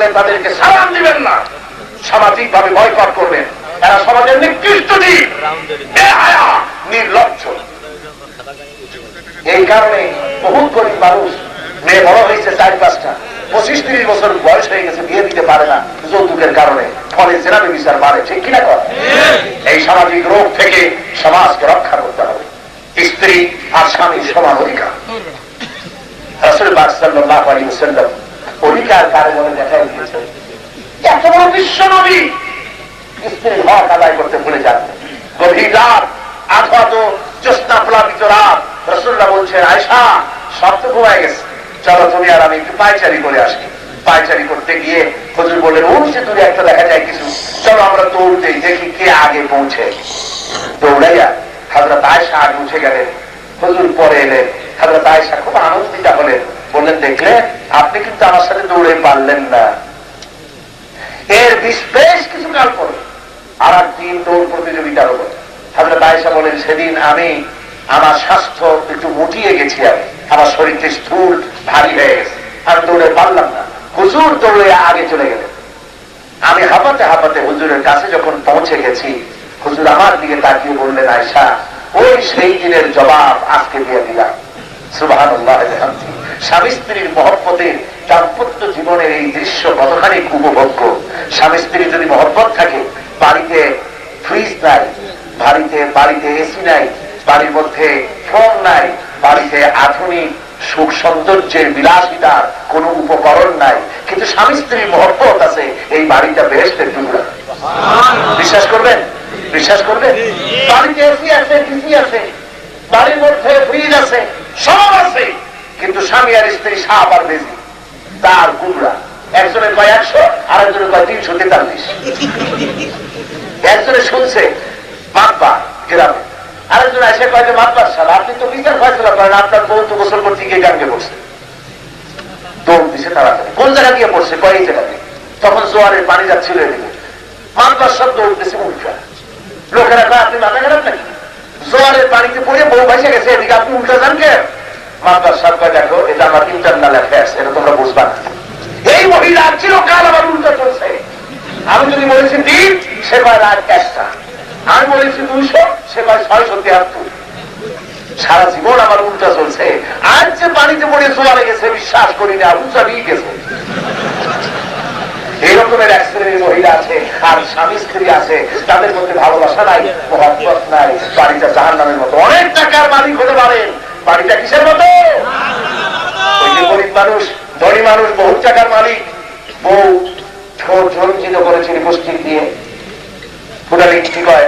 দেখবেন তাদেরকে সালাম দিবেন না, সামাজিক ভাবে বয়কট করবেন। এরা সমাজের নিকৃষ্ট জীব, বেহায়া, নির্লজ্জ। এই কারণে বহু গরিব মানুষ, মেয়ে বড় হয়েছে 4-5টা, 25-30 বছর বয়স হয়ে গেছে, বিয়ে দিতে পারে না যৌতুকের কারণে, ফলে জেনাবে বিচার বাড়ে, ঠিক কিনা কর? এই সামাজিক রোগ থেকে সমাজকে রক্ষা করতে হবে। স্ত্রী আর স্বামীর সমান অধিকার। রাসূল পাক সাল্লাল্লাহু আলাইহি ওয়াসাল্লাম অধিকার কারে বলে দেখাই দিয়েছেন। এত বড় বিশ্ব নবী স্ত্রীর হক আদায় করতে ভুলে যান। গভীর রাত, আধা জ্যোৎস্না প্লাবিত রাত, রাসূলুল্লাহ বলছেন, আয়েশা সব তো ঘুমায় গেছে, চলো তুমি আর আমি একটু পায়চারি করে আসি। পায়চারি করতে গিয়ে হুজুর বললেন, উঠছে দূরে একটা দেখা যায় কিছু, চলো আমরা দৌড় দেই, দেখি কে আগে পৌঁছে। দৌড়াইয়া হযরত আয়েশা আগে উঠে গেলেন, হুজুর পরে এলেন। হযরত আয়েশা খুব আনন্দিত হলেন, বললেন, দেখলে আপনি কিন্তু আমার সাথে দৌড়ে পারলেন না। এর বেশ কিছু কাল পরে আর একদিন দৌড় প্রতিযোগিতা হলো। হযরত আয়েশা বলেন, সেদিন আমি আমার স্বাস্থ্য একটু মুটিয়ে গেছি, আমার শরীরটি স্থূল ভারী হয়ে গেছে, আমি দৌড়ে পারলাম না। হুজুর দৌড়ে আগে চলে গেলেন। আমি হাঁপাতে হাঁপাতে হুজুরের কাছে যখন পৌঁছে গেছি, হুজুর আমার দিকে তাকিয়ে বললেন, আয়েশা ওই সেই দিনের জবাব আজকে দিয়ে দিলাম। সুবহানাল্লাহ। স্বামী স্ত্রীর মহব্বতের দাম্পত্য জীবনের এই দৃশ্য কতখানি উপভোগ্য। স্বামী স্ত্রীর যদি মহব্বত থাকে, বাড়িতে ফ্রিজ নাই, বাড়িতে এসি নাই, বাড়ির মধ্যে ফোন নাই, বাড়িতে আধুনিক সুখ সৌন্দর্যের বিলাসিতার কোন উপকরণ নাই, কিন্তু স্বামী স্ত্রীর মহব্বত আছে, এই বাড়িটা বেহেশতের টুকরা। বিশ্বাস করবেন? বিশ্বাস করবেন? বাড়িতে এসি আছে, টিভি আছে, বাড়ির মধ্যে ফ্রিজ আছে, সব আছে, কিন্তু স্বামী আর স্ত্রী সাপ আর বেজি, তার গুমরা। একজনের কয় 100, আর একজনের কয় 343। একজনে শুনছে মাতবা গ্রামে, আরেকজন এসে কয় যে মাতবার সাল, আপনি তো বিচার ফয়সালা করেন, আপনার বউ তো গোসল করতে গিয়ে গাঙ্গে পড়ছে। দৌড় দিছে তাড়াতাড়ি। কোন জায়গা দিয়ে পড়ছে? কয় এই জায়গা দিয়ে। তখন জোয়ারের পানি যাচ্ছিল এদিকে, মাতবার সব দৌড় দিছে উল্টা। লোকেরা কয়, আপনি মাথা খারাপ নাকি? জোয়ারের পানিতে পড়ে বউ ভাসে গেছে, এদিকে আপনি উল্টা যান কে? মাতবার সব কয়, দেখো এটা আমার ইন্টারনাল অ্যাফেয়ার্স, এটা তোমরা বুঝবা না। এই মহিলা চিরকাল আবার উল্টা চলছে। আমি যদি বলেছি 3, সে কয় রাত 1টা। আমি বলেছি 200, সে কয় 673। সারা জীবন আমার উল্টা চলছে। আজ যে পানিতে পড়ে জোয়ারে গেছে, বিশ্বাস করি না, উল্টা নিয়ে গেছে। এই রকমের এক শ্রেণীর মহিলা আছে, আর স্বামী স্ত্রী আছে, তাদের মধ্যে ভালোবাসা নাই, মহব্বত নাই, বাড়িটা জাহান্নামের মতো। অনেক টাকার মালিক হতে পারেন, বাড়িটা কিসের মতো? ওই যে গরিব মানুষ, ধনী মানুষ, বহু টাকার মালিক, বউ ঠোঁট রঞ্জিত করেছে লিপস্টিক দিয়ে, ফুটালি কি কয়,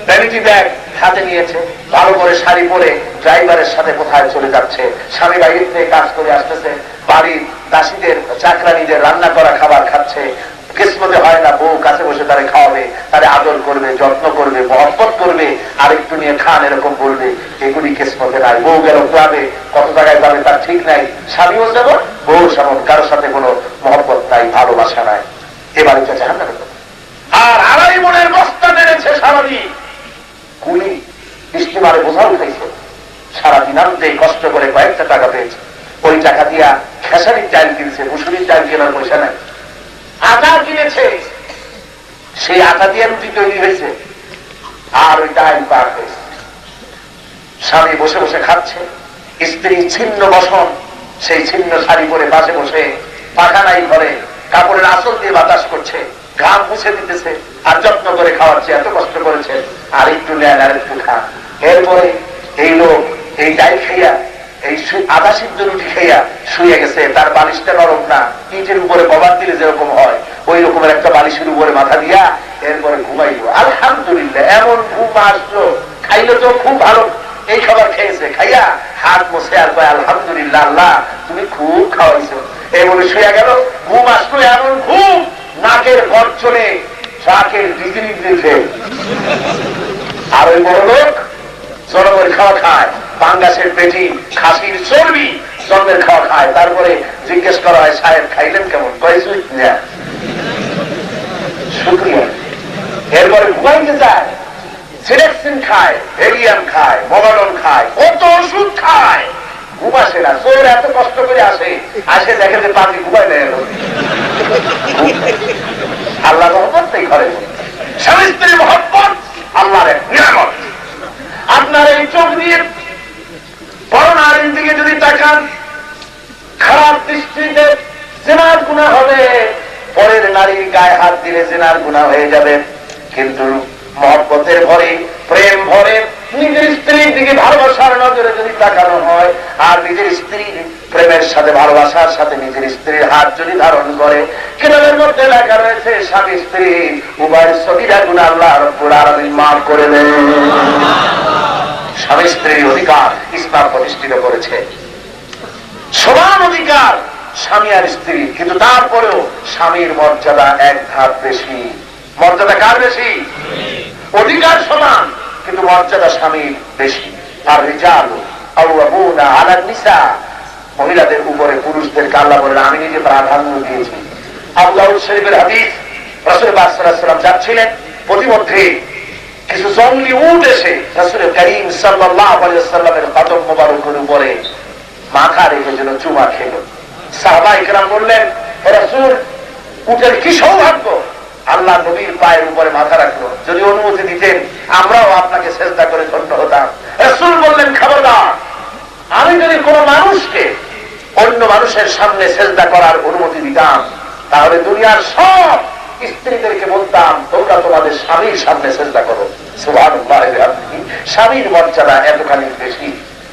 ভ্যানিটি ব্যাগ হাতে নিয়েছে, ভালো করে শাড়ি পরে ড্রাইভারের সাথে কোথায় চলে যাচ্ছে। স্বামী বাইরে থেকে কাজ করে আসতেছে, বাড়ির দাসীদের চাকরানীদের রান্না করা খাবার খাচ্ছে। কিসমতে হয় না বউ কাছে বসে তারে খাওয়াবে, তারে আদর করবে, যত্ন করবে, মহব্বত করবে, আর একটু নিয়ে খান এরকম বলবে, এগুলি কিসমতে নাই। বউ গেল ক্লাবে, কত জায়গায় যাবে তার ঠিক নাই, স্বামীও যেমন বউ সেমন, কারোর সাথে কোনো মহব্বত নাই, ভালোবাসা নাই। এ বাড়িটা জাহান্নামের মতো। আর 2.5 মণের বস্তা মেরেছে সারাদিন, কুলি স্টিমারে বোঝা উঠেছে, সারাদিন আনতে কষ্ট করে কয়েকটা টাকা পেয়েছে। ওই টাকা দিয়া খেসারির চাল কিনছে, মুসুরির চাল কেনার পয়সা নাই। আটা কিনেছে, সেই আটা দিয়ে রুটি তৈরি হয়েছে, আর ওই ডাল পাক হয়েছে। স্বামী বসে বসে খাচ্ছে, স্ত্রী ছিন্ন বসন, সেই ছিন্ন শাড়ি পরে পাশে বসে, পাখা নাই ঘরে, কাপড়ের আঁচল দিয়ে বাতাস করছে, ঘাম মুছে দিতেছে, আর যত্ন করে খাওয়াচ্ছে। এত কষ্ট করেছে, আর একটু নেন, আর একটু খান। এরপরে এই লোক এই ডাল খাইয়া, এই আধা সিদ্ধ রুটি খাইয়া শুয়ে গেছে। তার বালিশটা নরম না, ইটের উপরে কভার দিলে যেরকম হয়, ওই রকমের একটা বালিশের উপরে মাথা দিয়া এরপরে ঘুমাইল। আলহামদুলিল্লাহ, এমন ঘুম আসলো, খাইলে তো খুব ভালো, এই খাবার খেয়েছে, খাইয়া হাত মুছে আর কয়, আলহামদুলিল্লাহ, আল্লাহ তুমি খুব খাওয়াইছো। এই বলে শুয়ে গেল। ঘুম আসলো, এমন ঘুম, নাকের গর্জনে ট্রাকের ডিগ্রি দিয়েছে। আর ওই বড় লোক জনগণের খাওয়া খায়, পাঙ্গাসের পেটি, খাসির চর্বি, জন্মের খাওয়া খায়। তারপরে জিজ্ঞেস করা হয়, সাহেব খাইলেন কেমন? শুক্রিয়া। এরপরে ঘুমাইতে যায়, সিলেক্সিন খায়, ভেলিয়াম খায়, মগালন খায়, কত ওষুধ খায়, ঘুম আসে না। জোর এত কষ্ট করে আসে, দেখে যে পাখি ঘুমাই নেয়। ঘরের মধ্যে। স্বামী স্ত্রী মহব্বত আল্লাহর এক নিয়ামত। আপনার এই চোখ দিয়ে বড় নারীর দিকে যদি তাকান, খারাপ দৃষ্টিতে জিনার গুনাহ হবে, পরের নারীর গায়ে হাত দিলে জিনার গুনাহ হয়ে যাবে। কিন্তু মহব্বতের ভরে, প্রেম ভরে নিজের স্ত্রীর দিকে ভালোবাসার নজরে যদি তাকানো হয়, আর নিজের স্ত্রীর প্রেমের সাথে ভালোবাসার সাথে নিজের স্ত্রীর হাত যদি ধারণ করে, কিতাবের মধ্যে লেখা রয়েছে স্বামী স্ত্রী উভয় সগীরা গুনাহ আল্লাহ রাব্বুল আলামিন মাফ করে দেন। স্বামী স্ত্রীর অধিকার ইসলাম প্রতিষ্ঠিত করেছে, সমান অধিকার স্বামী আর স্ত্রী, কিন্তু তারপরেও স্বামীর মর্যাদা এক ধাপ বেশি। মর্যাদা কার বেশি? অধিকার সমান, কিন্তু মর্যাদা স্বামীর বেশি। আর রিজাল আওয়াবুনা আলান নিসা, মহিলাদের উপরে পুরুষদেরকে আল্লাহ বলেন আমি নিজে প্রাধান্য দিয়েছি। আবু দাউদ শরীফের হাদিস, রাসূল পাক সাল্লাল্লাহু আলাইহি ওয়াসাল্লাম যাচ্ছিলেন, প্রতিমধ্যে কিছু জঙ্গলি উট এসে রাসূল করিম সাল্লাল্লাহু আলাইহি ওয়াসাল্লামের কদম মোবারকের উপরে মাথা রেখে যেন চুমা খেল। সাহাবায়ে কেরাম বললেন, হে রাসূল, উটের কি সৌভাগ্য আল্লাহ নবীর পায়ের উপরে মাথা রাখলো, যদি অনুমতি দিতেন আমরাও আপনাকে সেজদা করে ধন্য হতাম। রাসূল বললেন, খবরদার, আমি যদি কোনো মানুষকে অন্য মানুষের সামনে সেজদা করার অনুমতি দিতাম, তাহলে দুনিয়ার সব স্ত্রীদেরকে বলতাম তোমরা তোমাদের স্বামীর সামনে সেজদা করো। সুবহানাল্লাহ, স্বামীর মর্যাদা এতখানি বেশি,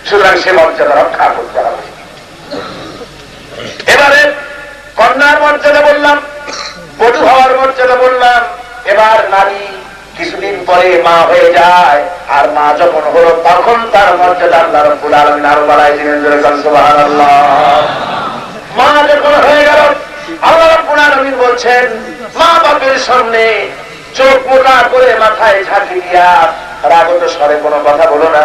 সুতরাং সে মর্যাদা রক্ষা করতে হবে। এবারে কন্যার মর্যাদা বললাম, বধূ হওয়ার মর্যাদা বললাম। এবার নারী কিছুদিন পরে মা হয়ে যায়, আর মা যখন হলো তখন তার মর্যাদা আল্লাহ রাব্বুল আলামিন আরো বাড়ায় দিলেন। সুবহানাল্লাহ। মা যখন হয়ে গেল, আল্লাহ রাব্বুল আলামিন বলছেন মা বাপের সামনে চোখ মোটা করে মাথায় ঝাঁকি দিয়া রাগত স্বরে কোনো কথা বলো না।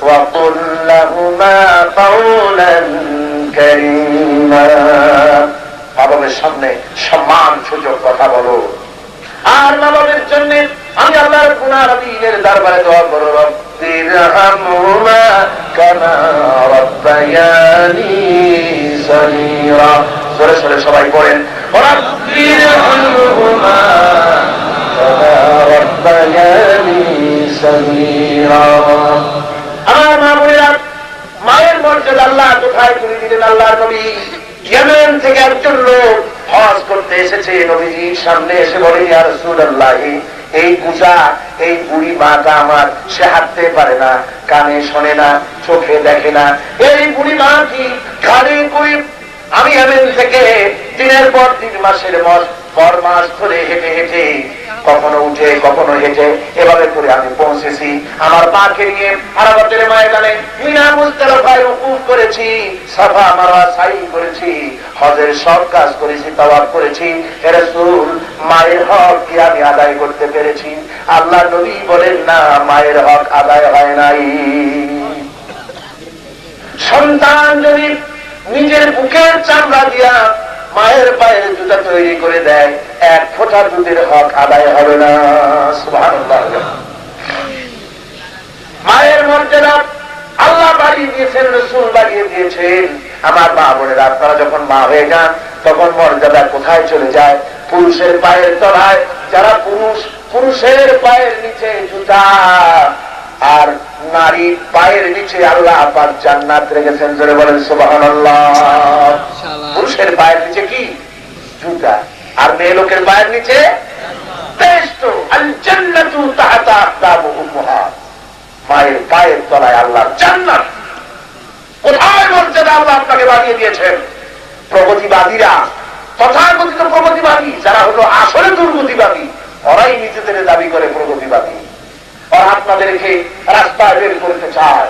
ওয়া কুল লাহুমা কাওলান কারীমা, মা বাবার সামনে সম্মান সূচক কথা বলো। আর মা বাবার জন্য আমি আল্লাহ রাব্বুল আলামিনের দরবারে দোয়া করব, রব্বিরহামহুমা কামা রাব্বায়ানি সগীরা। জোরে জোরে সবাই পড়েন, রব্বিরহামহুমা কামা রাব্বায়ানি সগীরা। আমার মা বোনেরা, মায়ের মর্যাদা আল্লাহ কোথায় তুলে দিলেন? আল্লাহর নবী ইয়েমেন থেকে একজন লোক হজ করতে এসেছে, নবীজির সামনে এসে বলে, ইয়া রাসূলুল্লাহ, এই পূজা, এই বুড়ি মাটা আমার, সে হাঁটতে পারে না, কানে শোনে না, চোখে দেখে না, এই বুড়ি মা কি ঘাড়ে করে আমি ইয়েমেন থেকে দিনের পর দিন, মাসের পর মাস ধরে হেঁটে হেঁটে, কখনো উঠে কখনো হেঁটে, এভাবে করে আমি পৌঁছেছি। আমার পাকে নিয়ে আরাফাতের ময়দানে মিনা মুজদালিফায় উকুফ করেছি, সাফা মারওয়া সাই করেছি, হজের সব কাজ করেছি, তাওয়াফ করেছি। হে রাসূল, মায়ের হক কি আমি আদায় করতে পেরেছি? আল্লাহ নবী বলেন, না, মায়ের হক আদায় হয় নাই। সন্তান যদি নিজের বুকের চামড়া দিয়া মায়ের পায়ের জুতা তৈরি করে দেয়, এক ফোঁটা দুধের হক আদায় হবে না। সুবহানাল্লাহ। মায়ের মর্যাদা আল্লাহ বাড়িয়ে দিয়েছেন, রাসূল বাড়িয়ে দিয়েছেন। আমার মা বোনেরা, আপনারা যখন মা হয়ে যান তখন মর্যাদা কোথায় চলে যায়? পুরুষের পায়ের তলায়। যারা পুরুষ, পুরুষের পায়ের নিচে জুতা, আর নারীর পায়ের নিচে আল্লাহ পাক জান্নাত রেখেছেন। জোরে বলেন সুবহানাল্লাহ। পুরুষের পায়ের নিচে কি? জুতা, আর মেয়ে লোকের পায়ের নিচে বেহেশত। আল জান্নাতু তাহতা আকদামি উম্মাহাত, মায়ের পায়ের তলায় আল্লাহর জান্নাত। কোথায় মর্যাদা আল্লাহ আপনাকে বানিয়ে দিয়েছেন? প্রগতিবাদীরা, তথাকথিত প্রগতিবাদী, যারা হলো আসলে দুর্গতিবাদী, ওরাই নিজেদের দাবি করে প্রগতিবাদী। ওরা আপনাদেরকে রাস্তায় বের করতে চায়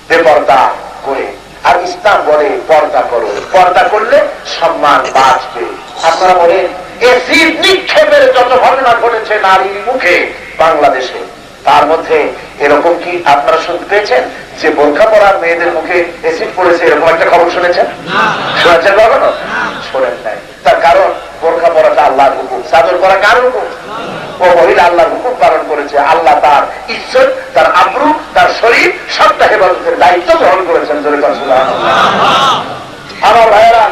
বেপর্দা করে, আর ইসলাম বলে পর্দা করো, পর্দা করলে সম্মান বাঁচবে। আপনারা বলেন, এসিড নিক্ষেপের যত ঘটনা ঘটেছে নারীর মুখে বাংলাদেশে, তার মধ্যে এরকম কি আপনারা শুনতে পেয়েছেন যে বোরকা পরা মেয়েদের মুখে এসিড পড়েছে? এরকম একটা খবর শুনেছেন? শুনেছেন কখনো? শোনেন নাই। তার কারণ বোরকা পরাটা আল্লাহর হুকুম, চাদর পরা কার হুকুম? ও মহিলা আল্লাহর হুকুম পালন করেছে। আল্লাহ তার ইজ্জত, তার আবরু, তার শরীর সবটা হেফাজতের দায়িত্ব গ্রহণ করেছেন। আমার ভাইয়েরা,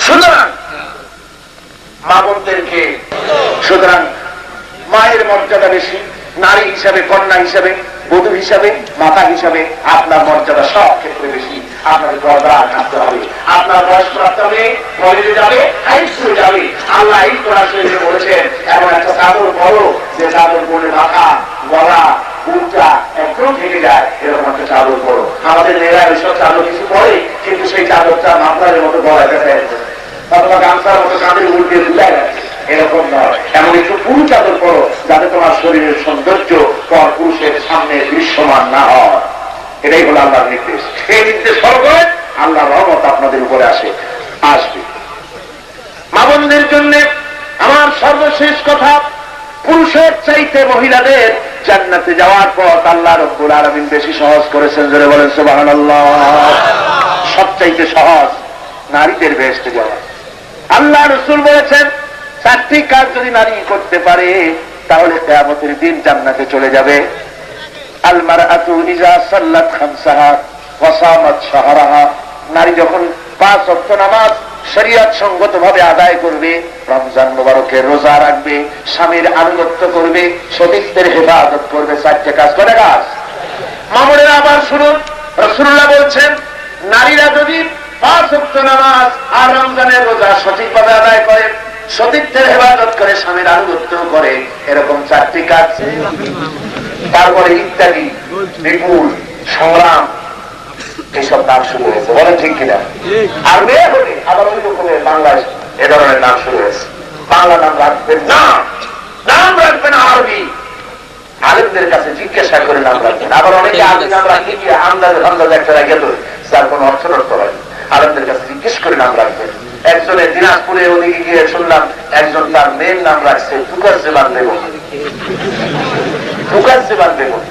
সুতরাং মা বোনদেরকে। সুতরাং মায়ের মর্যাদা বেশি, নারী হিসাবে, কন্যা হিসাবে, বধূ হিসাবে, মাতা হিসাবে আপনার মর্যাদা সব ক্ষেত্রে বেশি। আপনার দরজা থাকতে হবে, আপনার বয়স প্রাপ্ত হবে, কলেজে যাবে, হাই স্কুলে যাবে। আল্লাহ এই কোরআন শরীফে বলেছেন এমন একটা চাদর পরো যে চাদর পরে মাথা, গলা, বুকটা একদম থেকে যায়, এরকম একটা চাদর পরো। আমাদের মেয়েরা এসব চাদর কিছু পরে, কিন্তু সেই চাদরটা মামলার মতো গলায় দেখা যাচ্ছে, অথবা গামছার মতো কাঁধে উল্টে দুলাই যাচ্ছে, এরকম নয়। এমন একটু পুরু চাদর পরো যাতে তোমার শরীরের সৌন্দর্য পর পুরুষের সামনে দৃশ্যমান না হয়। এটাই হলো আল্লাহর নির্দেশ। এই নির্দেশ ফলো করে আল্লাহর রহমত আপনাদের উপরে আসবে। মা বোনদের জন্য আমার সর্বশেষ কথা, পুরুষের চাইতে মহিলাদের জান্নাতে যাওয়ার পথ আল্লাহ রাব্বুল আলামিন বেশি সহজ করেছেন। জোরে বলেন সুবহানাল্লাহ। সবচাইতে সহজ নারীদের বেহেশতে যাওয়া। আল্লাহ রাসূল বলেছেন 4টি কাজ যদি নারী করতে পারে তাহলে কিয়ামতের দিন জান্নাতে চলে যাবে। আল মারআতু ইযা সাল্লাত খামসাহা ওয়া সামাত শাহরাহা, নারী যখন 5 ওয়াক্ত নামাজ শরীয়ত সঙ্গতভাবে আদায় করবে, রমজান মোবারকের রোজা রাখবে, স্বামীর আনুগত্য করবে, সতীত্বের হেফাজত করবে, 4টে কাজ করে কাজ। মামুনেরা আবার শুনুন, রাসূলুল্লাহ বলছেন নারীরা যদি 5 ওয়াক্ত নামাজ আর রমজানের রোজা সঠিকভাবে আদায় করে, সতীত্বের হেফাজত করে, স্বামীর আনুগত্য করে, এরকম 4টি কাজ, তারপরে ইত্যাদি বিপুল সংগ্রাম, এইসব নাম শুরু হয়েছে। বলেন ঠিক কিনা? আর মেয়ে হলে আবার ওই রকমের বাংলায় এ ধরনের নাম শুরু হয়েছে। বাংলা নাম রাখবেন না, নাম রাখবেন আরবি। আলেমদের কাছে জিজ্ঞাসা করে নাম রাখবেন। আবার অনেকে আরবি নাম রাখতে গিয়ে আন্দাজ একটা রেখে দেয়, যার কোনো অর্থ হয়। আলেমদের কাছে জিজ্ঞেস করে নাম রাখবেন। একজনের দিনাজপুরে ওদিকে গিয়ে শুনলাম একজন তার মেয়ের নাম রাখছে তুকাজ্জেবান বেগম। তুকাজ্জেবান বেগম।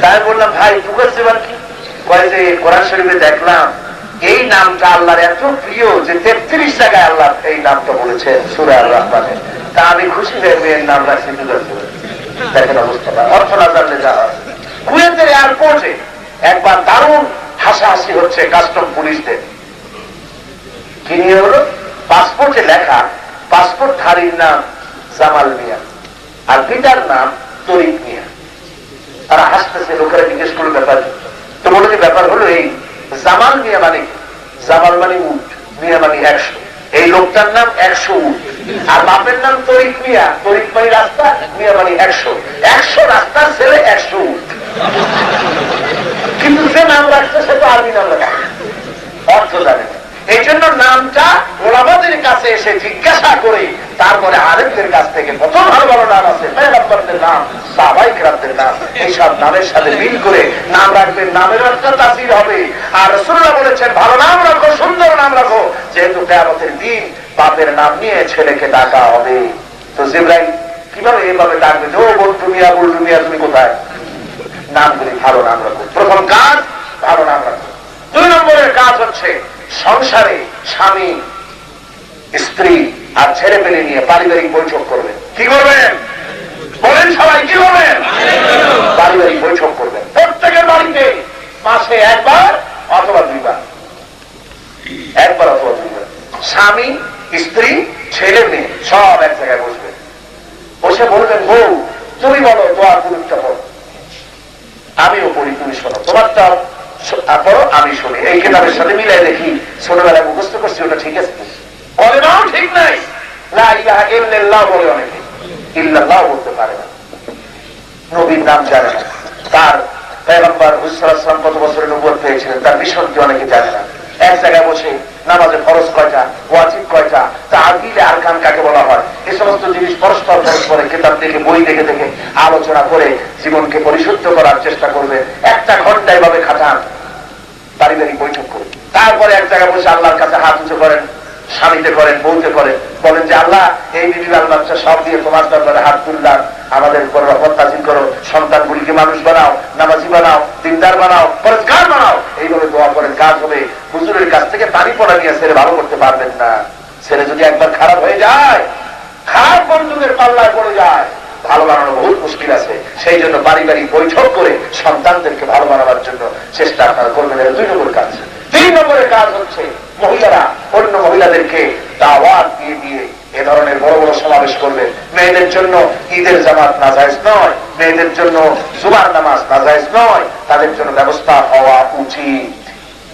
তাই বললাম ভাই তুকাজ্জেবান কি? কয় যে কোরআন শরীফে দেখলাম এই নামটা আল্লাহর এত প্রিয় যে 33 জায়গায় আল্লাহ এই নামটা বলেছেন সূরা আর রহমানে। তা আমি খুশি হয়ে মেয়ের নাম রাখছি তুকাজ্জেবান। দেখেন অবস্থাটা, অর্থ না জানলে যা হয়। কুয়েতের এয়ারপোর্টে একবার দারুণ হাসাহাসি হচ্ছে কাস্টম পুলিশদের। কি নিয়ে হলো? পাসপোর্টে লেখা পাসপোর্টধারীর নাম জামাল মিয়া আর পিতার নাম তরিক মিয়া। তারা হাসতেছে, লোকেরা জিজ্ঞেস করলো ব্যাপার। তো বলে যে ব্যাপার হলো এই, জামাল মিয়া মানে জামাল মানে উট, মিয়া মানে 100। এই লোকটার নাম 100 উট, আর বাপের নাম তরিক মিয়া। তরিক মানে রাস্তা, মিয়া মানে 100। 100 রাস্তার ছেলে 100 উট। কিন্তু যে নাম রাখছে সে তো আরবি নাম রাখা, অর্থ জানে না। এই জন্য নামটা ওলামাদের কাছে এসে জিজ্ঞাসা করে তারপরে আলেমদের কাছ থেকে কত ভালো ভালো নাম আছে, পয়গম্বরদের নাম, সাহাবায়ে কেরামদের নাম, এইসব নামের সাথে মিল করে নাম রাখবেন। নামের একটা তাসির হবে। আর রাসূলুল্লাহ বলেছেন ভালো নাম রাখো, সুন্দর নাম রাখো, যেহেতু কিয়ামতের দিন বাপের নাম নিয়ে ছেলেকে ডাকা হবে। তো জিবরাইল কিভাবে এইভাবে ডাকবে, ও বল্টু মিয়া, বল্টু মিয়া তুমি কোথায়? নামগুলি ভালো নাম রাখো। প্রথম কাজ ভালো নাম রাখো। 2 নম্বরের কাজ হচ্ছে সংসারে স্বামী, স্ত্রী আর ছেলে পেলে নিয়ে পারিবারিক বৈঠক করবেন। কি করবেন বলেন সবাই? কি করবেন? পারিবারিক বৈঠক করবেন। প্রত্যেকের বাড়িতে মাসে একবার অথবা 2 বার, একবার অথবা 2 বার স্বামী, স্ত্রী, ছেলে মেয়ে সব এক জায়গায় বসবেন। বসে বলবেন বউ তুমি বলো দোয়া কুনুতটা পড়ো, আমিও পড়ি, তুমি শোনো, তোমারটা পড়ো আমি শুনি। এই কিতাবের সাথে মিলাই দেখি ছোটবেলায় মুখস্থ করছি ওটা ঠিক আছে, কলেমাও ঠিক নাই। লা ইলাহা ইল্লাল্লাহ বলে অনেকে, ইল্লাল্লাহ বলতে পারে না, নবীর নাম জানে না, তার পয়গম্বর হুজুর সাল্লাল্লাহু আলাইহি ওয়াসাল্লাম কত বছরের নবুয়ত পেয়েছিলেন তার বিশদটি অনেকে জানে না। এক জায়গায় বসে নামাজে ফরজ কয়টা, ওয়াজিব কয়টা, তাআদিলে আরকান কাকে বলা হয়, এই সমস্ত জিনিস পরস্পরে কিতাব থেকে, বই দেখে দেখে আলোচনা করে জীবনকে পরিশুদ্ধ করার চেষ্টা করবে। 1 ঘন্টা এভাবে খাটান, পারিবারিক বৈঠক করে। তারপরে এক জায়গায় বসে আল্লাহর কাছে হাত উঁচু করেন, স্বামীতে করেন, বউতে করেন, বলেন যে আল্লাহ এই বিবি বাল বাচ্চা সব দিয়ে তোমার দরবারে হাত তুললাম, আমাদের উপর রহমত নাযিল করো, সন্তানগুলিকে মানুষ বানাও, নামাজি বানাও, দিনদার বানাও, পরেজগার বানাও। এইভাবে দোয়া করেন, কাজ হবে। হুজুরের কাছ থেকে পানি পড়া নিয়ে ছেলে ভালো করতে পারবেন না। ছেলে যদি একবার খারাপ হয়ে যায়, খারাপ বন্ধুদের পাল্লায় পড়ে যায়, ভালো বানানো বহুত মুশকিল আছে। সেই জন্য পারিবারিক বৈঠক করে সন্তানদেরকে ভালো বানাবার জন্য চেষ্টা আপনারা করবেন। 2 নম্বর কাজ। 3 নম্বরের কাজ হচ্ছে মহিলারা অন্য মহিলাদেরকে দাওয়াত দিয়ে দিয়ে এ ধরনের বড় বড় সমাবেশ করবেন। মেয়েদের জন্য ঈদের জামাত নাজায়েজ নয়, মেয়েদের জন্য জুমার নামাজ নাজায়েজ নয়, তাদের জন্য ব্যবস্থা হওয়া উচিত।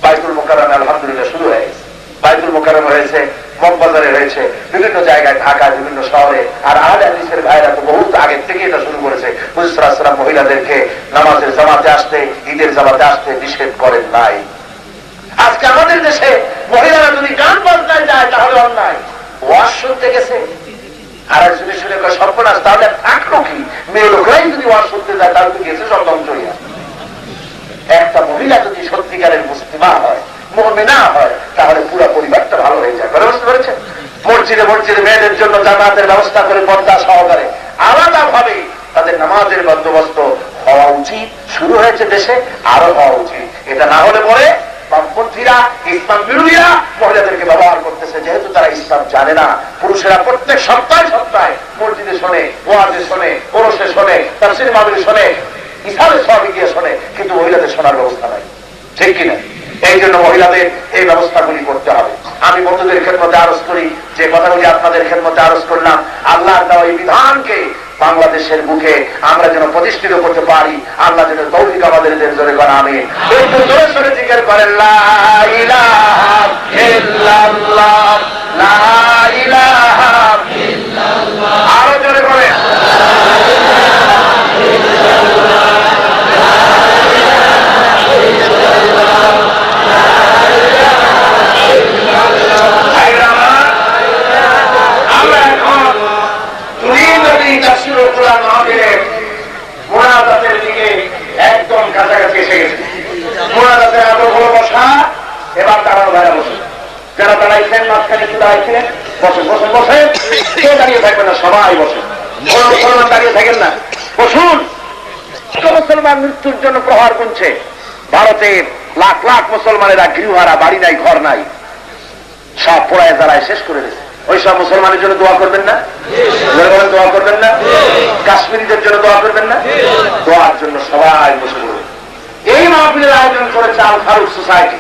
বাইতুল মোকাররমে আলহামদুলিল্লাহ শুরু হয়েছে, বাইতুল মোকাররমে হয়েছে, মগবাজারে হয়েছে, বিভিন্ন জায়গায়, ঢাকায়, বিভিন্ন শহরে। আর আহলে হাদিসের ভাইরা তো বহুত আগে থেকে এটা শুরু করেছে। হুজুর সাল্লাল্লাহু আলাইহি ওয়াসাল্লাম মহিলাদেরকে নামাজের জামাতে আসতে, ঈদের জামাতে আসতে নিষেধ করেন নাই। আজকে আমাদের দেশে মহিলারা যদি গান বাজনায় যায় তাহলে অন্যায়, ওয়াজ শুনতে গেছে আর একজনের শুনে সর্বনাশ, তাহলে থাকলো কি? মেয়ে লোকরাই যদি ওয়াজ শুনতে যায় তাহলে তো গেছে সব ধ্বংস হইয়া। একটা মহিলা যদি সত্যিকারের মুসলিমা হয়, মুমিনা হয়, তাহলে পুরো পরিবারটা ভালো হয়ে যায়। বুঝতে পেরেছেন? মসজিদে মসজিদে মেয়েদের জন্য জামাতের ব্যবস্থা করে পর্দা সহকারে আলাদা ভাবে তাদের নামাজের বন্দোবস্ত হওয়া উচিত। শুরু হয়েছে দেশে, আরো হওয়া উচিত। এটা না হলে পরে বামপন্থীরা, ইসলাম বিরোধীরা মহিলাদেরকে ব্যবহার করতেছে, যেহেতু তারা ইসলাম জানে না। পুরুষেরা প্রত্যেক সপ্তাহে সপ্তাহে মসজিদে শোনে, ওয়াজে শোনে, ওরসে শোনে, তাফসীর মাহফিলে শোনে, ইসালে সবই গিয়ে শোনে, কিন্তু মহিলাদের শোনার ব্যবস্থা নাই। ঠিক কিনা? এই জন্য মহিলাদের এই ব্যবস্থাগুলি করতে হবে। আমি বন্ধুদের খেদমতে আরজ করি, যে কথাগুলি আপনাদের খেদমতে আরজ করলাম, আল্লাহর দেওয়া এই বিধানকে বাংলাদেশের বুকে আমরা যেন প্রতিষ্ঠিত করতে পারি। আল্লাহ যেন তৌফিক আমাদের জোরে করেন, আমিন। একটু জোরে জোরে জিকির করেন, লা ইলাহা ইল্লাল্লাহ, লা ইলাহা ইল্লাল্লাহ। আরো জোরে করেন, মোনাজাতের দিকে একদম কাছাকাছি এসে গেছে। মোনাজাতের আরো বড় বসা, এবার দাঁড়ানো ভাইরা বসে, যারা দাঁড়াইছেন মাঝখানে একটু দাঁড়াইছিলেন, বসে বসে বসে, কেউ দাঁড়িয়ে থাকবেন না, সবাই বসে। মুসলমান দাঁড়িয়ে থাকেন না, বসুন। মুসলমান মৃত্যুর জন্য প্রহার গুনছে। ভারতের লাখ লাখ মুসলমানেরা গৃহহারা, বাড়ি নাই, ঘর নাই, সব পোড়ায় জ্বালায় শেষ করে দিয়েছে। ওই সব মুসলমানের জন্য দোয়া করবেন না? দোয়া করবেন না? কাশ্মীরিদের জন্য দোয়া করবেন না? দোয়ার জন্য সবাই বসে পড়বে। এই মাহফিলের আয়োজন করেছে আল ফারুক সোসাইটি।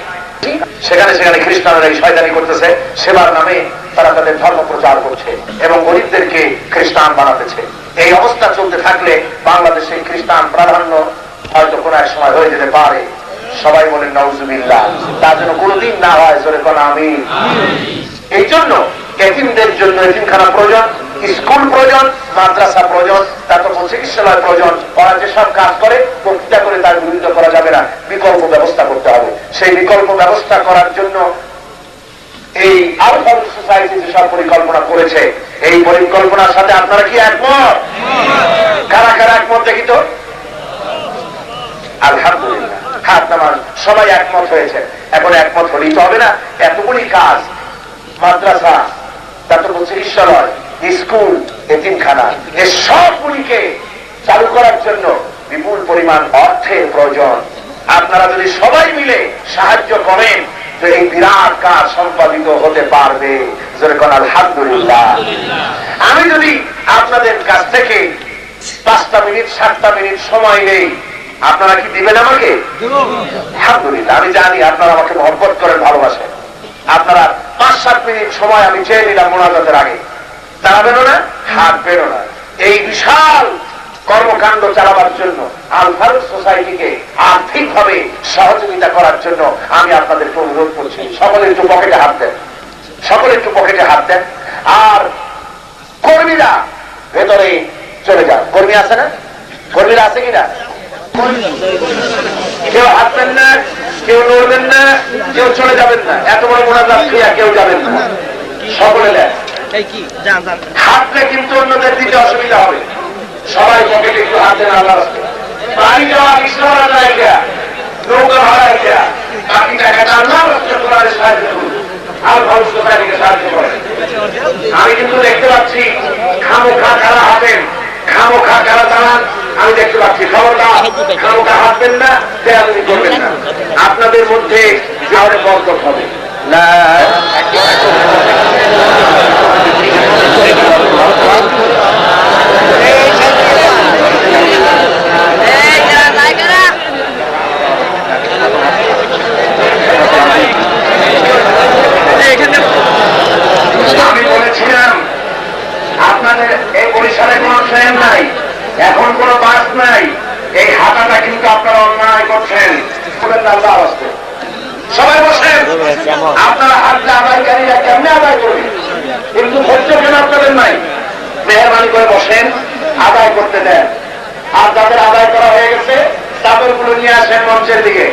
সেখানে সেখানে খ্রিস্টানরা এই শয়তানি করতেছে, সেবার নামে তারা তাদের ধর্ম প্রচার করছে এবং গরিবদেরকে খ্রিস্টান বানাতেছে। এই অবস্থা চলতে থাকলে বাংলাদেশে খ্রিস্টান প্রাধান্য হয়তো কোন এক সময় হয়ে যেতে পারে। সবাই বলেন নাউজুবিল্লাহ। তার জন্য কোনদিন না হয়, জোরে কোন আমিন। এই জন্য এতিমদের জন্য এতিমখানা প্রয়োজন, স্কুল প্রয়োজন, মাদ্রাসা প্রয়োজন, তারপর চিকিৎসালয় প্রয়োজন। ওরা যেসব কাজ করে বক্তৃতা করে তার বিরোধিতা করা যাবে না, বিকল্প ব্যবস্থা করতে হবে। সেই বিকল্প ব্যবস্থা করার জন্য এই আল ফারুক সোসাইটি যেসব পরিকল্পনা করেছে, এই পরিকল্পনার সাথে আপনারা কি একমত? কারা কারা একমত দেখি তো? আলহামদুলিল্লাহ, হাত নামান, সবাই একমত হয়েছে। এখন একমত হলেই তো হবে না, এতগুলি কাজ, মাদ্রাসা, তারপর চিকিৎসালয়, স্কুল, এতিমখানা, এই সবগুলিকে চালু করার জন্য বিপুল পরিমাণ অর্থের প্রয়োজন। আপনারা যদি সবাই মিলে সাহায্য করেন তো এই বিরাট কাজ সম্পাদিত হতে পারবে। আলহামদুলিল্লাহ। আমি যদি আপনাদের কাছ থেকে 5টা মিনিট 7টা মিনিট সময় নেই, আপনারা কি দিবেন আমাকে? আলহামদুলিল্লাহ। আমি জানি আপনারা আমাকে মহব্বত করেন, ভালোবাসেন। আপনারা 5-7 মিনিট সময় আমি চেয়ে নিলাম মোনাজাতের আগে, দাঁড়াবেনও না, হাঁটবেনও না। এই বিশাল কর্মকাণ্ড চালাবার জন্য আল ফারুক সোসাইটিকে আর্থিকভাবে সহযোগিতা করার জন্য আমি আপনাদেরকে অনুরোধ করছি, সকলে একটু পকেটে হাত দেন, সকলে একটু পকেটে হাত দেন। আর কর্মীরা ভেতরে চলে যান। কর্মী আছে না? কর্মীরা আছে কিনা? কেউ হাঁটবেন না, কেউ নড়বেন না, কেউ চলে যাবেন না। এত বড় মোনাজাত ক্রিয়া কেউ যাবেন না, সকলে দেন। হাঁটলে কিন্তু অন্যদের দিতে অসুবিধা হবে। সবাই পকেটে একটু হাত দেন। আল্লাহ বাড়ি যাওয়া, রিক্সা ভাড়া যায় কিনা, নৌকা ভাড়া কিনা, বাকি টাকাটা আল্লাহ রাস্তায় সাহায্য করুন। আল ফারুক সোসাইটিকে সাহায্য করেন। আমি কিন্তু দেখতে পাচ্ছি খামোখা কারা হাঁটেন, খামোখা কারা দাঁড়ান, আমি দেখতে পাচ্ছি। খবরদার খামোখা হাঁটবেন না, দেয়ালি করবেন না। আপনাদের মধ্যে যাওয়ার বরকত হবে না। আমি বলেছিলাম আছেন আদায় করতে দেন, আর যাদের আদায় করা হয়ে গেছে চাদরগুলো নিয়ে আসেন মঞ্চের দিকে।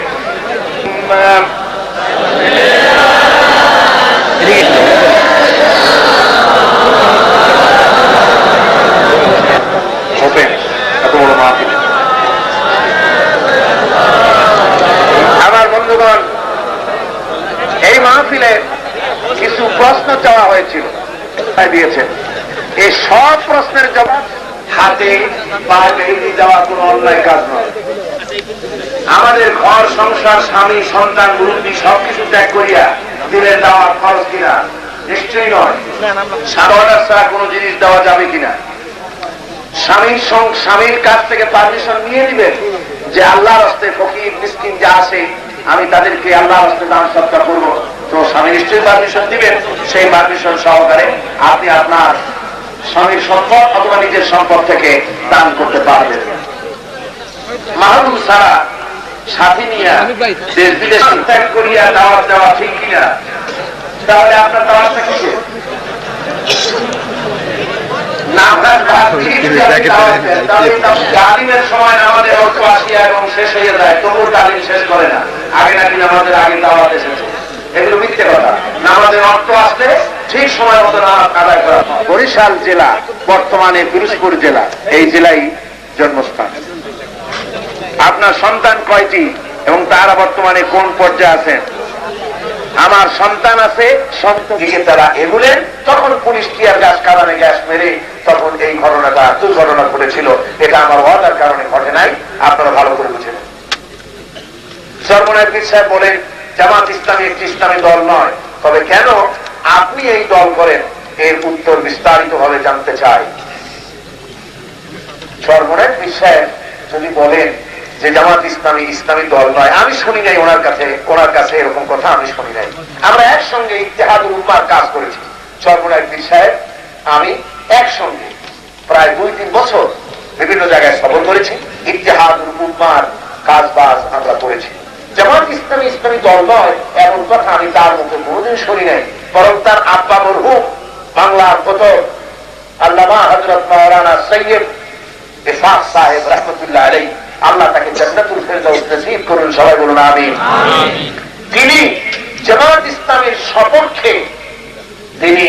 এত বড় মাহফিল। আমার বন্ধুগণ, এই মাহফিলে কিছু প্রশ্ন চাওয়া হয়েছিল, দিয়েছেন। এই সব প্রশ্নের জবাব হাতে বা বেরিয়ে যাওয়া কোন অন্যায় কাজ নয়। আমাদের ঘর সংসার স্বামী সন্তান মুরব্বী সবকিছু ত্যাগ করিয়া দিনের দেওয়া খরচ কিনা? নিশ্চয়ই নয়। সাধারণ ছাড়া কোন জিনিস দেওয়া যাবে কিনা? স্বামীর কাছ থেকে পারমিশন নিয়ে দিবেন যে আল্লাহর হস্তে ফকির মিসকিন যা আছে আমি তাদেরকে আল্লাহর হস্তে দান সৎকার করবো, তো স্বামী নিশ্চয়ই পারমিশন দিবেন। সেই পারমিশন সহকারে আপনি আপনার স্বামীর সম্পদ অথবা নিজের সম্পদ থেকে দান করতে পারবেন। মাহরুম ছাড়া সাথী নিয়ে দেশ বিদেশ ত্যাগ করিয়া দাওয়াত দেওয়া ঠিক কিনা? তাহলে আপনার দাওয়াতটা কিসে? তালিমের সময় আমাদের অর্থ আসিয়া এবং শেষ হয়ে যায়, তবুও তালিম শেষ করে না। আগে নাকি আমাদের আগে দাওয়াত এসেছে, এগুলো মিথ্যে কথা। নামাজের অর্থ আসলে ঠিক সময় মতো নামাজ আদায় করা। বরিশাল জেলা বর্তমানে পিরোজপুর জেলা, এই জেলায় জন্মস্থান। আপনার সন্তান কয়টি এবং তারা বর্তমানে কোন পর্যায়ে আছেন? আমার সন্তান আছে, সন্তানকে তারা এগুলেন, তখন পুলিশ টিয়ার গ্যাস কারণে গ্যাস মেরে তখন এই ঘটনাটা দুর্ঘটনা ঘটেছিল। এটা আমার ওয়াদার কারণে ঘটে নাই, আপনারা ভালো করে বুঝেন। সর্বনায় পীর সাহেব বলেন জামাত ইসলামী একটি ইসলামী দল নয়, তবে কেন আপনি এই দল করেন এর উত্তর বিস্তারিত ভাবে জানতে চাই। সর্বনায় পীর সাহেব যদি বলেন যে জামাত ইসলামী ইসলামী দল নয়, আমি শুনি নাই ওনার কাছে এরকম কথা আমি শুনি নাই। আমরা একসঙ্গে ইত্তেহাদুল উম্মাহর কাজ করেছি। সর্বনায় পীর সাহেব আমি একসঙ্গে প্রায় 2-3 বছর বিভিন্ন জায়গায় সফর করেছি, ইত্তেহাদুল উম্মাহর কাজ বাজ আমরা করেছি। জামাত ইসলামী ইসলামী দল নয় এমন কথা আমি তার মুখে কোনদিন শুনি নাই, বরং তার আব্বা মরহুম বাংলার কত আল্লামা হযরত মাওলানা সৈয়দ ইসহাক সাহেব রাহমাতুল্লাহ আলাইহি, আল্লাহ তাকে জান্নাতুল ফেরদাউস নসিব করুন, সবাই বলুন আমিন। তিনি জামাত ইসলামের সপক্ষে তিনি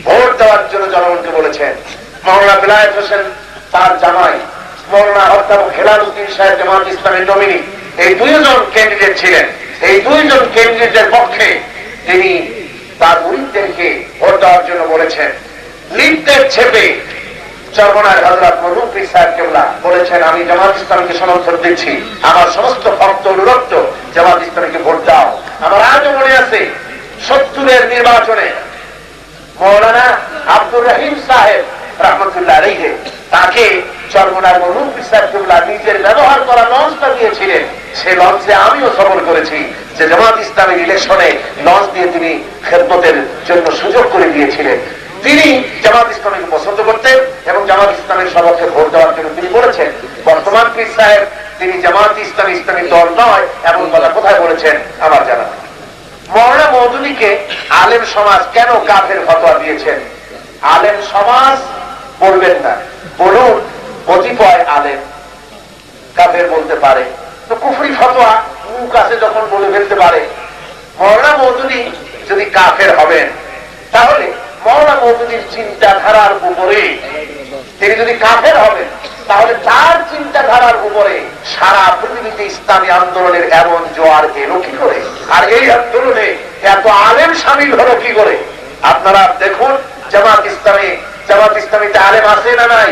ভোট দেওয়ার জন্য জনগণকে বলেছেন। মাওলানা বেলায়েত হোসেন তার জামাই, মাওলানা অধ্যাপক হেলালুদ্দিন সাহেব জামাত ইসলামের নমিনি, এই 2 জন ক্যান্ডিডেট ছিলেন। এই 2 জন ক্যান্ডিডেটের পক্ষে তিনি তার মুরিদদেরকে ভোট দেওয়ার জন্য বলেছেন। লিফটের ছেপে চরমনায় হযরত মরহুম পীর সাহেব কেবলা বলেছেন আমি জামাত ইসলামকে সমর্থন দিচ্ছি, আমার সমস্ত ভক্ত অনুরক্ত জামাত ইসলামকে ভোট দাও। আমার আজও মনে আছে 70-এর নির্বাচনে মাওলানা আব্দুর রহিম সাহেব রাহমাতুল্লাহ আলাইহি তাকে চরমনায় মরহুম পীর সাহেব কেবলা নিজের ব্যবহার করা লঞ্চটা দিয়েছিলেন। সেই লঞ্চে আমিও সফর করেছি যে জামাত ইসলামের ইলেকশনে লঞ্চ দিয়ে তিনি খেদমতের জন্য সুযোগ করে দিয়েছিলেন। তিনি জামাত ইসলামীকে পছন্দ করতেন এবং জামাত ইসলামের সপক্ষে ভোট দেওয়ার জন্য তিনি বলেছেন। বর্তমান পীর সাহেব তিনি জামাত ইসলামী ইসলামী দল নয় এমন কথা কোথায় বলেছেন আমার জানা নেই। মাওলানা মওদুদীকে আলেম সমাজ কেন কাফের ফতোয়া দিয়েছেন? আলেম সমাজ বলবেন না, বলুন কতিপয় আলেম কাফের বলতে পারে, তো কুফরি ফতোয়া মুখ আছে যখন বলে ফেলতে পারে। মাওলানা মওদুদী যদি কাফের হবেন তাহলে মাওলানা মওদুদীর চিন্তাধারার উপরে তিনি যদি কাফের হবেন তাহলে তার চিন্তাধারার উপরে সারা পৃথিবীতে ইসলামী আন্দোলনের এমন জোয়ার এলো কি করে, আর এই আন্দোলনে এত আলেম শামিল হলো কি করে? আপনারা দেখুন জামাত ইসলামীতে আলেম আছে না নাই?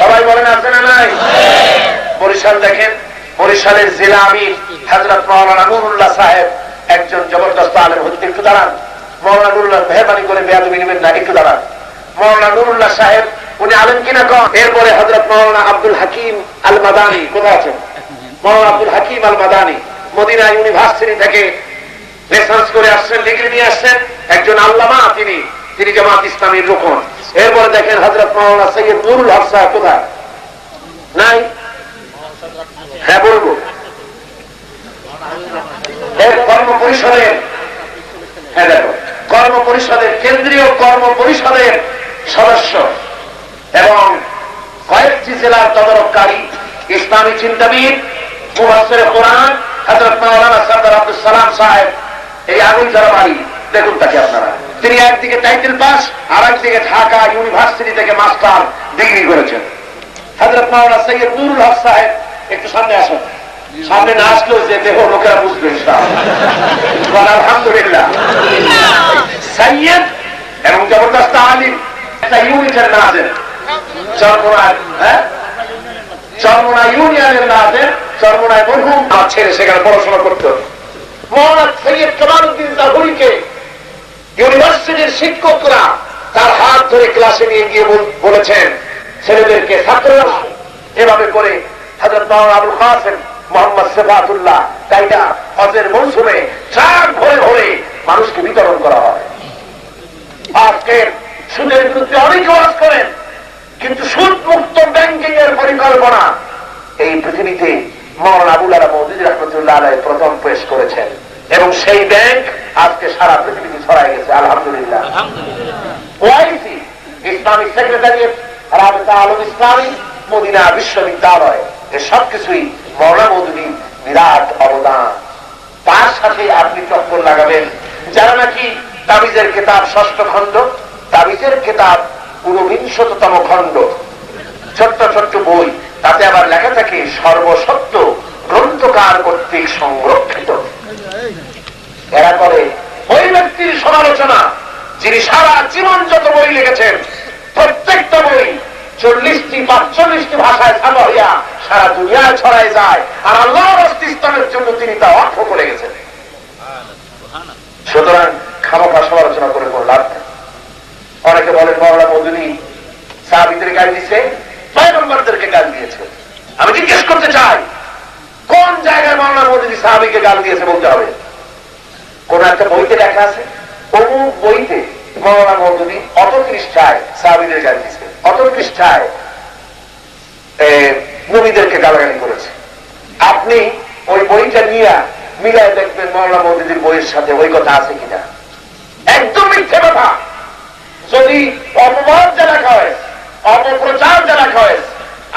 সবাই বলেন আছে না নাই? বরিশাল দেখেন, বরিশালের জেলা আমির হযরত মাওলানা নুরুল্লাহ সাহেব একজন জবরদস্ত আলেম হতে। একটু দাঁড়ান, মাওলানা নুরুল্লাহ মেহরবানি করে বেয়াদবি নেবেন না, একটু দাঁড়ান। মাওলানা নুরুল্লাহ সাহেব উনি আলেম কিনা কন? এরপরে হযরত মাওলানা আব্দুল হাকিম আল মাদানী কোথায় আছেন? মাওলানা আব্দুল হাকিম আল মাদানী মদিনা ইউনিভার্সিটি থেকে লেসন্স করে আসছেন, ডিগ্রি নিয়ে আসছেন, একজন আল্লামা তিনি জামাত ইসলামীর রুকন। এরপরে দেখেন হযরত মাওলানা সৈয়দ নুরুল হক সাহেব কোথায়? নাই? হ্যাঁ বলবো। কর্মপরিষদের, হ্যাঁ দেখো, কর্মপরিষদের কেন্দ্রীয় কর্মপরিষদের সদস্য এবং সিলসিলার তদারককারী ইসলামী চিন্তাবিদ মুফাসসির কোরআন হযরত মাওলানা সরদার আব্দুল সালাম সাহেব, এই আগুনঝরা বাড়ি দেখুন তাকে আপনারা। তিনি একদিকে টাইটেল পাস, আর একদিকে ঢাকা ইউনিভার্সিটি থেকে মাস্টার ডিগ্রি করেছেন। হযরত মাওলানা সৈয়দ নুরুল হক সাহেব, একটু সামনে আসুন। সামনে না আসলেও যে দেহ লোকেরা বুঝবে ইনশাআল্লাহ। আলহামদুলিল্লাহ। সৈয়দ এবং জবরদস্ত আলিম, একটা ইউনিটের নাজের, চরমোনা ইউনিয়নের নাজের, চরমোনায় মরহুম আমার ছেলে সেখানে পড়াশোনা করতো। মাওলানা সৈয়দ কামালউদ্দিন জাহরিকে ইউনিভার্সিটির শিক্ষকরা তার হাত ধরে ক্লাসে নিয়ে গিয়ে বলেছেন ছেলেদেরকে, ছাত্ররা এভাবে করে হযরত মাওলানা আবুল কাসেম মোহাম্মদ সিফাতুল্লাহ কায়দা হজের মৌসুমে ট্রাক ভরে ভরে মানুষকে বিতরণ করা হয়। আজকে সুদের বিরুদ্ধে অনেকে ওয়াজ করেন, কিন্তু সুদ মুক্ত ব্যাংকিং এর পরিকল্পনা এই পৃথিবীতে মাওলানা আবুল আলা মওদুদী রাহমাতুল্লাহ আলাইহি প্রথম পেশ করেছেন, এবং সেই ব্যাংক আজকে সারা পৃথিবীতে ছড়ায় গেছে। আলহামদুলিল্লাহ। ওআইসি ইসলামিক সেক্রেটারিয়েট, রাবিতা আলম ইসলামী, মদিনা বিশ্ববিদ্যালয়, এ সবকিছুই মাওলানা মওদুদীর বিরাট অবদান। তার সাথে আপনি চক্কর লাগাবেন যারা নাকি তাবিজের কিতাব ৬ষ্ঠ খণ্ড, তাবিজের কিতাব ৪৯তম খণ্ড, ছোট্ট ছোট্ট বই, তাতে আবার লেখা থাকে সর্বসত্য গ্রন্থকার কর্তৃক সংরক্ষিত। এরা করে ওই ব্যক্তির সমালোচনা যিনি সারা জীবন যত বই লিখেছেন, প্রত্যেকটা বই ৪০টি ৪৫টি ভাষায় ছাপা হইয়া সারা দুনিয়ায় ছড়ায় যায়, আর আল্লাহর অস্তিত্বের জন্য তিনি তা অর্থ করে গেছেন। সুতরাং খামোখা সমালোচনা করে কোন লাভ নেই। অনেকে বলেন মাওলানা মওদুদী সাহাবীদের গাল দিয়েছে, পয়গম্বরদেরকে গাল দিয়েছে। আমি জিজ্ঞেস করতে চাই, কোন জায়গায় মাওলানা মওদুদী সাহাবীকে গাল দিয়েছে বলতে হবে। কোন একটা বইতে লেখা আছে অমুক বইতে মাওলানা মওদুদী অত পৃষ্ঠায় সাহাবীদের গাল দিয়েছে, অত পৃষ্ঠায় নবীদেরকে গালাগালি করেছে। আপনি ওই বইটা নিয়ে মিলায় দেখবেন মাওলানা মওদুদীর বইয়ের সাথে ওই কথা আছে কিনা। একদম মিথ্যে কথা। যদি অপবাদ যা লেখা হয়, অপপ্রচার যা লেখা হয়,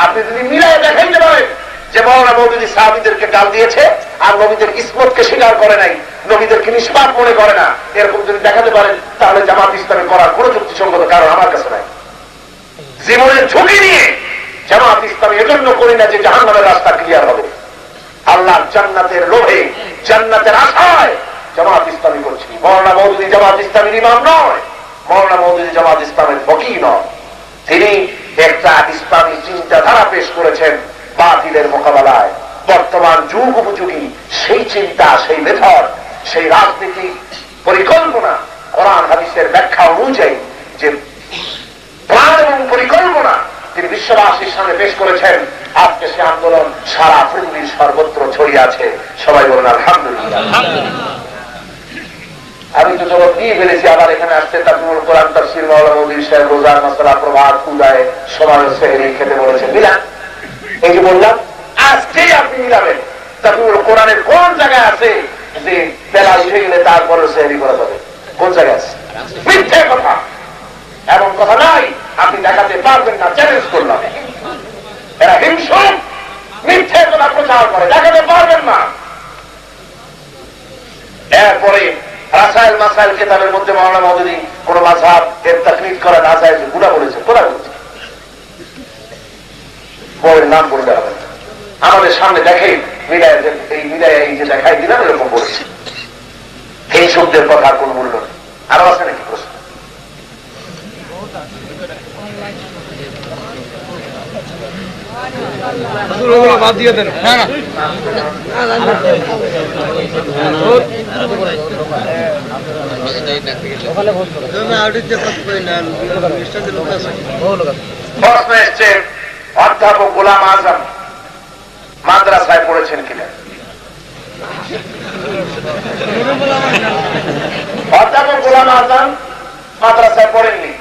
আপনি যদি মিলায় দেখাইতে পারেন যে মাওলানা মওদুদী সাহাবীদেরকে গাল দিয়েছে আর নবীদের ইসমতকে স্বীকার করে নাই, নবীদেরকে নিষ্পাপ মনে করে না, এরকম যদি দেখাতে পারেন, তাহলে জামাত ইসলামী করার কোন যুক্তিসঙ্গত কারণ আমার কাছে নাই। জীবনের ঝুঁকি নিয়ে জামাত ইসলামী এজন্য করি না যে জাহান্নামের রাস্তা ক্লিয়ার হবে। আল্লাহর জান্নাতের লোভে, জান্নাতের আশায় জামাত ইসলামী করছি। মাওলানা মওদুদী জামাত ইসলামীর ইমাম নয়, মাওলানা মওদুদী জামাত ইসলামের ফকিহ নয়। তিনি একটা ইসলামী চিন্তাধারা পেশ করেছেন বাতিলের মোকাবেলায়। বর্তমান যুগ উপযোগী সেই চিন্তা, সেই মেথড, সেই রাজনীতিক পরিকল্পনা কোরআন হাদিসের ব্যাখ্যা অনুযায়ী যে প্ল্যান এবং পরিকল্পনা তিনি বিশ্ববাসীর সামনে পেশ করেছেন। আজকে সে আন্দোলন সারা পৃথিবীর সর্বত্র ছড়িয়ে আছে। সবাই বলেন আলহামদুলিল্লাহ। আমি তো জবাব দিয়ে ফেলেছি, আবার এখানে আসতে তাকবীরুল কোরআন তাফসীর মাওলানা মওদুদী সাহেব রোজার মাসালা প্রভাত পূজায় সবার সেহরি খেতে বলেছেন। মিলান, এই যে বললাম আজকেই আপনি মিলাবেন তাকবীরুল কোরআনের কোন জায়গায় আছে যে বেলা উঠে গেলে তারপরে সেহরি করা যাবে, কোন জায়গায় আছে? মিথ্যে কথা, এমন কথা নাই। আপনি দেখাতে পারবেন না, চ্যালেঞ্জ করলাম। এরা হিংসুক, মিথ্যে কথা প্রচার করে, দেখাতে পারবেন না। এরপরে রাসায়েল মাসাইল কিতাবের মধ্যে মাওলানা মওদুদী কোন মাযহাব এর তাকলিদ করা না যায় গুনাহ বলেছে, কোরআন বলেছে। বইয়ের নাম বলতে হবে না, আমাদের সামনে দেখে মিলায়, এই মিলায় এই যে দেখাই দিলাম এরকম বলেছে। এই শব্দের কথা কোন মূল্য নেই। আরো আছে নাকি প্রশ্ন? বাদ দিয়ে দেন। প্রশ্ন এসছে, অধ্যাপক গোলাম আজম মাদ্রাসায় পড়েছেন কিনা? অধ্যাপক গোলাম আজম মাদ্রাসায় পড়েননি।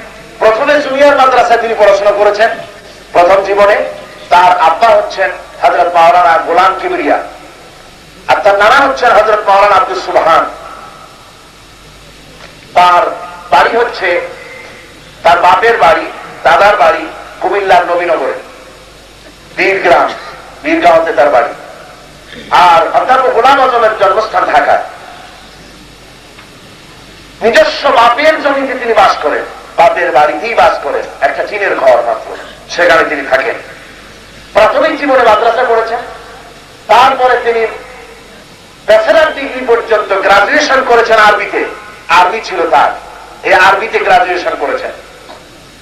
প্রথমে জুনিয়র মাদ্রাসায় তিনি পড়াশোনা করেছেন প্রথম জীবনে। তার আব্বা হচ্ছেন হযরত মাওলানা গোলাম কিবরিয়া, আর তার নানা হচ্ছেন হযরত মাওলানা আব্দুল সুবহান। তার বাড়ি হচ্ছে, তার বাপের বাড়ি, দাদার বাড়ি কুমিল্লার নবীনগরে। বীরগাঁওতে তার বাড়ি। আর অধ্যাপক গোলাম আজমের জন্মস্থান ঢাকায়। নিজস্ব বাপের জমিতে তিনি বাস করেন, বাপের বাড়িতেই বাস করেন, একটা টিনের ঘর মাত্র, সেখানে তিনি থাকেন। প্রাথমিক জীবনে মাদ্রাসা পড়েছেন, তারপরে তিনি ব্যাচেলর ডিগ্রি পর্যন্ত গ্রাজুয়েশন করেছেন আরবিতে। আরবি ছিল তার, এই আরবিতে গ্রাজুয়েশন করেছেন।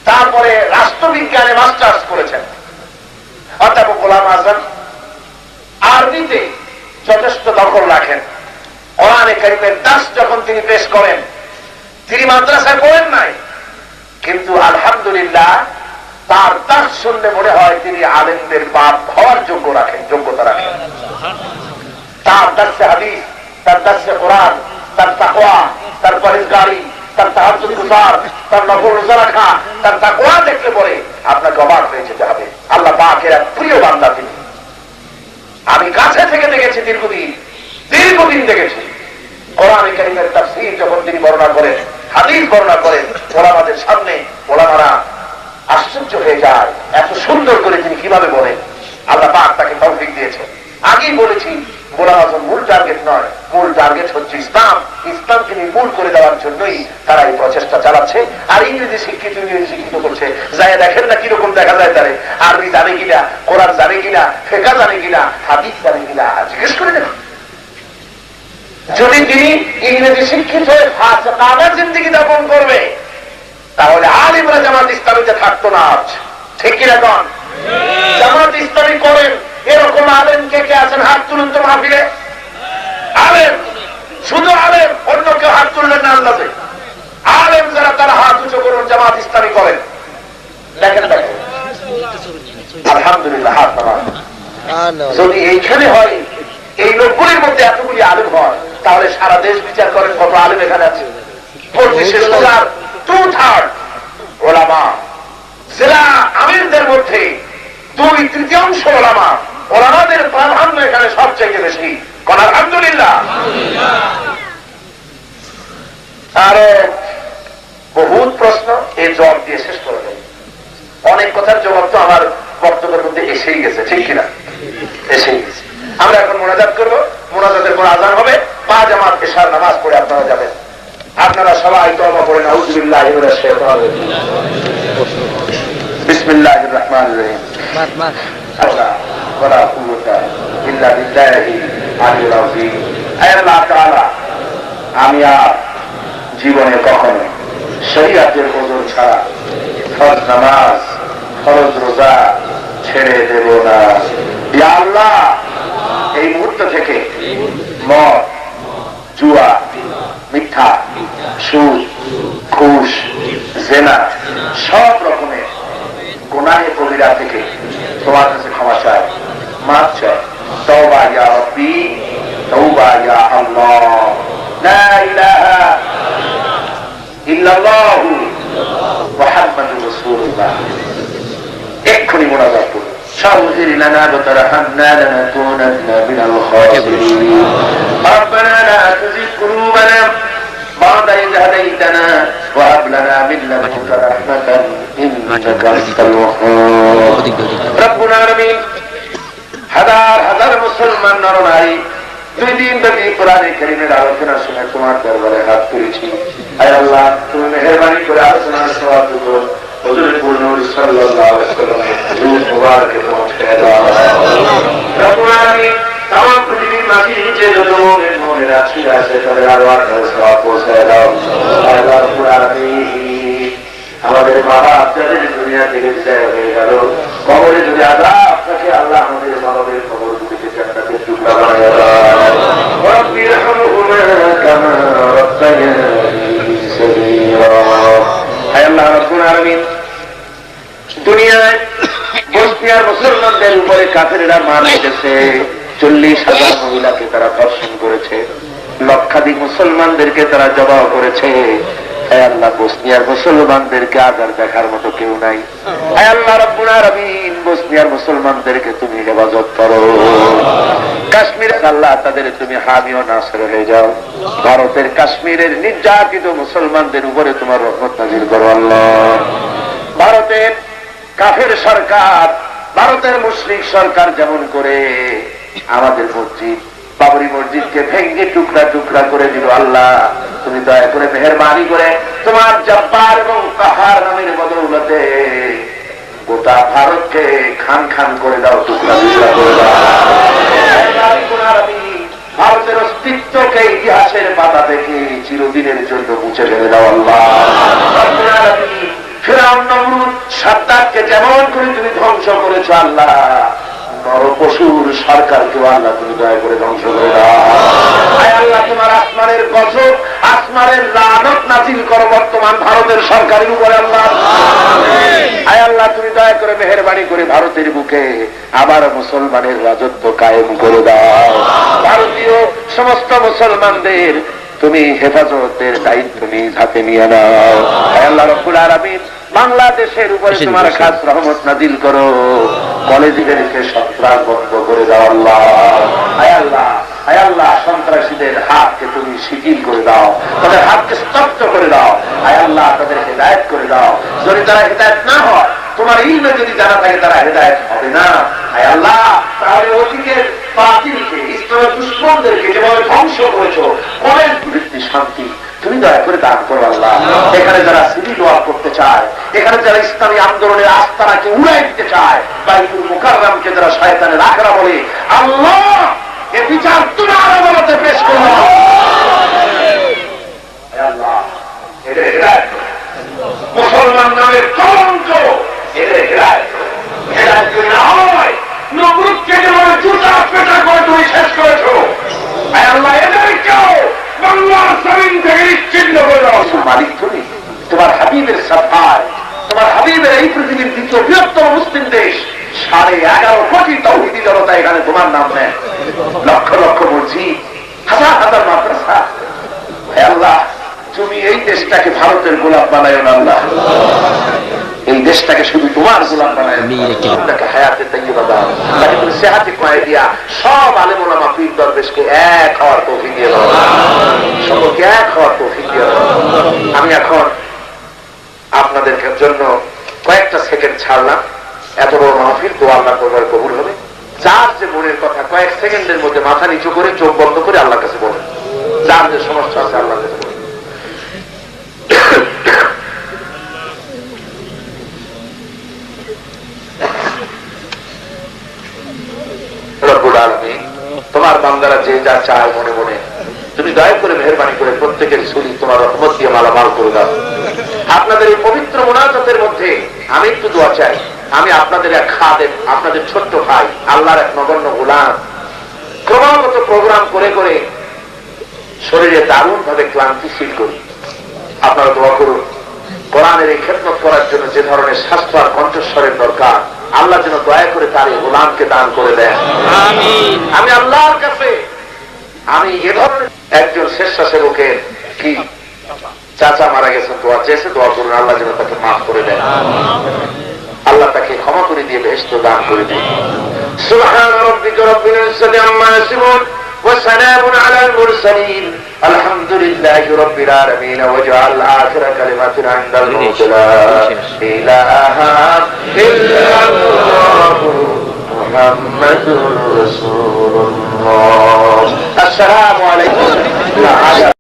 তারপরে রাষ্ট্রবিজ্ঞানে মাস্টার্স করেছেন। অধ্যাপক গোলাম আজম আরবিতে যথেষ্ট দখল রাখেন। কোরআনে কারীমের দাস যখন তিনি পেশ করেন, তিনি মাদ্রাসায় পড়েন নাই, কিন্তু আলহামদুলিল্লাহ তার দাস শুনলে মনে হয় তিনি আলেমদের বাপ হওয়ার যোগ্যতা রাখেন। তার দাসে হাদিস, তার দাসে কোরআন, তার তাকওয়া, তার পরহেজগারি, তার তাহাজ্জুদ গুজার, তার নফল রোজা রাখা, তার তাকওয়া দেখলে পরে আপনাকে অবাক হয়ে যেতে হবে। আল্লাহ পাকের এক প্রিয় বান্দা তিনি। আমি কাছে থেকে দেখেছি, দীর্ঘদিন দেখেছি। কোরআনে কারীমের তাফসীর যখন তিনি বর্ণনা করেন, হাদিস বর্ণনা করেন, ওলামাদের সামনে ওলামারা আশ্চর্য হয়ে যায়, এত সুন্দর করে তিনি কিভাবে বলেন। আল্লাহ পাক তাকে তৌফিক দিয়েছে। আগেই বলেছি, গোলাম আজম মূল টার্গেট নয়, মূল টার্গেট হচ্ছে ইসলাম। ইসলামকে নির্মূল করে দেওয়ার জন্যই তারা এই প্রচেষ্টা চালাচ্ছে। আর ইংরেজি শিক্ষিত করছে। যাই দেখেন না কিরকম দেখা যায় তারে, আরবি জানে কিনা, কোরআন জানে কিনা, ফিকহ জানে কিনা, হাদিস জানে কিনা, জিজ্ঞেস করে দেখুন। যদি তিনি ইংরেজি শিক্ষিত হয়ে ফাসিকানা জিন্দেগি যাপন করবে, তাহলে আলিমরা জামাত ইসলামীতে থাকতো না। ঠিক কিনা কন? জামাত ইসলামী করেন এরকম আলেম কে কে আছেন? হাত তুলুন তো মাহফিলে। আলেম, শুধু আলেম, অন্য কেউ হাত তুললেন না আন্দাজে। আলেম যারা তারা হাত উঁচু করুন, জামাত ইসলামী করেন। দেখেন আলহামদুলিল্লাহ, হাত নামান। যদি এইখানে হয়, এই লোকগুলির মধ্যে এতগুলি আলেম হয়, তাহলে সারা দেশ বিচার করেন কত আলেম এখানে আছে। 2/3 ওলামা। জেলা আমিরদের মধ্যে 2/3 ওলামা। ওলামাদের প্রাধান্য এখানে সবচেয়ে বেশি। কোন আলহামদুলিল্লাহ। আরো বহুত প্রশ্ন, এই জবাব দিয়ে শেষ করে দেয়। অনেক কথার জবাব তো আমার বক্তব্যের মধ্যে এসেই গেছে, ঠিক কিনা? এসেই গেছে। আমরা এখন মোনাজাত করবো, মোনাজাতের পর আযান হবে, 5 জামাত এশার নামাজ পড়ে আপনারা যাবেন। আপনারা সবাই তওবা করেন। আউযু বিল্লাহি মিনাশ শাইতানির রাজীম। বিসমিল্লাহির রহমানির রহিম। আল্লাহ ওয়ালা কুওয়াতা ইল্লা বিল্লাহি আলিল আযীম। আয় আল্লাহ তাআলা, আমি আর জীবনে কখনো শরীয়তের ওজর ছাড়া ফরজ নামাজ, ফরজ রোজা ছেড়ে দেব না। ইয়া আল্লাহ, এই মুহূর্ত থেকে মদ, জুয়া, মিথ্যা, সুদ, ঘুষ, জেনা, সব রকমের গুনাহে কবিরা থেকে তোমার কাছে ক্ষমা চাই, মাফ চাই। তওবা ইয়া রাব্বি, তওবা ইয়া আল্লাহ। লা ইলাহা ইল্লাল্লাহু মুহাম্মাদুর রাসূলুল্লাহ। এক্ষুনি মোনাজাত করুন। فاغفر لنا وترحمنا لنكونن من الخاسرين. ربنا لا تزغ قلوبنا بعد إذ هديتنا وهب لنا من لدنك رحمة إنك أنت الوهاب. ربنا العالمين, হাজার মুসলমান নরনারী 2 দিন ব্যাপী কোরআনে কারীমের আলোচনা শুনে তোমার দরবারে হাত তুলেছি। আয় আল্লাহ, তুমি মেহেরবানি করে আলোচনার সওয়াব করো। হুজুর নূর সাল্লাল্লাহু আলাইহি ওয়াসাল্লামের রূহ মুবারকে পৌঁছে দাও। রব্বুল আলামিন, तमाम পৃথিবীর মাঝে যে যত মুমিন আছে তাদের আরওয়াহ সওয়াব পৌঁছে দাও। আল্লাহ রব্বুল আলামিন, আমাদের বাবা আপনাদের দুনিয়া থেকে বিদায় হয়ে গেল, কবরে যদি আযাব থাকে, আল্লাহ আমাদের বাবাদের কবরগুলিকে জান্নাতের টুকরা বানিয়ে দাও। রব্বির হামহুমা কামা রাব্বায়ানি সগীরা। হে আল্লাহ রব্বুল আলামিন, দুনিয়ায় বসনিয়ার মুসলমানদের উপরে কাফেররা মার দিয়েছে। 40,000 মহিলাকে তারা ধর্ষণ করেছে, লক্ষাধিক মুসলমানদেরকে তারা জবাহ করেছে। হে আল্লাহ, বসনিয়ার মুসলমানদেরকে আজার দেখার মতো কেউ নাই। হে আল্লাহ রব্বুল আলামিন, বসনিয়ার মুসলমানদেরকে তুমি হেফাজত করো। কাশ্মীরে আল্লাহ তাদের তুমি হামি ও নাসির হয়ে যাও। ভারতের কাশ্মীরের নির্যাতিত মুসলমানদের উপরে তোমার রহমত নাযিল করো আল্লাহ। ভারতের কাফের সরকার ভারতের মুশরিক সরকার যেমন করে আমাদের মসজিদ বাবরি মসজিদকে ভেঙ্গে টুকরা টুকরা করে দিল, আল্লাহ তুমি দয়া করে মেহেরবানি করে তোমার জব্বার এবং কাহার নামের বদৌলতে গোটা ভারতকে খান খান করে দাও, টুকরা টুকরা করে দাও। ভারতের অস্তিত্বকে ইতিহাসের পাতা থেকে চিরদিনের জন্য মুছে ফেলে দাও আল্লাহ। ফিরআউন নমরুদ সাদ্দাতকে যেমন করে তুমি ধ্বংস করেছো আল্লাহ, নরপশুর সরকারকেও আল্লাহ তুমি দয়া করে ধ্বংস করে দাও। আয় আল্লাহ তোমার আসমানের গজব আসমানের লানত নাযিল করো বর্তমান ভারতের সরকারের উপরে আল্লাহ। আয় আল্লাহ তুমি দয়া করে মেহেরবানি করে ভারতের বুকে আবার মুসলমানের রাজত্ব কায়েম করে দাও। ভারতীয় সমস্ত মুসলমানদের তুমি হেফাজতের দায়িত্ব নিজ হাতে নিয়ে নাও। আয় আল্লাহ রব্বুল আলামিন বাংলাদেশের উপরে তোমার খাস রহমত নাযিল করো, কলেজীদেরকে সন্ত্রাস বন্ধ করে দাও আল্লাহ। আয় আল্লাহ আয় আল্লাহ সন্ত্রাসীদের হাতকে তুমি শিথিল করে দাও, তাদের হাতকে স্তব্ধ করে দাও। আয় আল্লাহ তাদের হেদায়েত করে দাও, যদি তারা হেদায়েত না হয় তোমার ইলমে যদি জানা থাকে তারা হেদায়েত হবে না। আয় আল্লাহ তাহলে অতীতের বাতিলকে ইসলামের দুশমনদেরকে যেভাবে ধ্বংস করেছো কলেজ বৃত্তি শান্তি তুমি দয়া করে দান করো আল্লাহ। এখানে যারা সিভিল ওয়ার করতে চায়, এখানে যারা ইসলামী আন্দোলনের আস্তানাকে উড়াই দিতে চায়, বাইতুল মুকাররমকে যারা শয়তানের আখড়া বলে, আল্লাহ এ বিচার তুমি আদালতে পেশ করো আল্লাহ। এদের হেদায়েত মুসলমান নামের কলঙ্ক, এদের হেদায়েত হেদায়েত যদি না হয় নমরুদকে যেভাবে জুতা পেটা করে তুমি শেষ করেছো, আল্লাহ এদেরকেও বাংলার জমিন থেকে নিশ্চিন্ন করে দাও। মালিক তুমি, তোমার হাবিবের সাফায়, তোমার হাবিবের এই পৃথিবীর দ্বিতীয় বৃহত্তম মুসলিম দেশ, 11.5 কোটি তাওহীদি জনতা এখানে তোমার নাম নেয়, লক্ষ লক্ষ মসজিদ, হাজার হাজার মাদ্রাসা। হে আল্লাহ তুমি এই দেশটাকে ভারতের গোলাম বানায়ো না আল্লাহ, এই দেশটাকে শুধু তোমার গোলাম বানায়, হায়াতে তাইয়্যিবা দাও, তাকে তুমি সেহাতে কয়ে দিয়া সব আলেম ওলামা পীর দরবেশকে এক হওয়ার তৌফিক দিয়ে দাও, সকলকে এক হওয়ার তৌফিক দিয়ে দাও। আমি এখন আপনাদের জন্য কয়েকটা সেকেন্ড ছাড়লাম, এত বড় মাহফিল তো আল্লাহর দরবারে কবুল হবে। যার যে মনের কথা কয়েক সেকেন্ডের মধ্যে মাথা নিচু করে চোখ বন্ধ করে আল্লাহর কাছে বলেন, যার যে সমস্যা আছে আল্লাহর কাছে বলেন। রব্বুল আলামিন তোমার বান্দারা যে যা চায় মনে মনে তুমি দয়া করে মেহেরবানি করে প্রত্যেকের ঝুলি তোমার রহমত দিয়ে মালামাল করে দাও। আপনাদের এই পবিত্র মুনাজাতের মধ্যে আমি একটু দোয়া চাই। আমি আপনাদের এক খাদেম, আপনাদের ছোট্ট ভাই, আল্লাহর এক নগণ্য গোলাম, ক্রমাগত প্রোগ্রাম করে করে শরীরে দারুণ ভাবে ক্লান্তি ফিল করি। আপনারা দোয়া করুন কোরআনের এই খেদমত করার জন্য যে ধরনের স্বাস্থ্য আর কণ্ঠস্বরের দরকার, আল্লাহ যেন দয়া করে তার এই গোলামকে দান করে দেন। আমি আল্লাহর কাছে আমি এ ধরনের একজন স্বেচ্ছাসেবকের কি চাচা মারা গেছেন, দোয়া চেয়েছে, দোয়া করুন আল্লাহ যেন তাকে মাফ করে দেন, আল্লাহ তাকে ক্ষমা করে দিয়ে বেহেশত দান করে দিন। সুবহান রাব্বিকা রাব্বিল ইজ্জাতি আম্মা ইয়াসিফুন ওয়া সালামুন আলাল মুরসালিন আলহামদুলিল্লাহি রাব্বিল আলামিন ওয়াজআল আখিরা কালিমাতিনা ইনদাল মাউত লা ইলাহা ইল্লাল্লাহু মুহাম্মাদুর রাসূলুল্লাহ।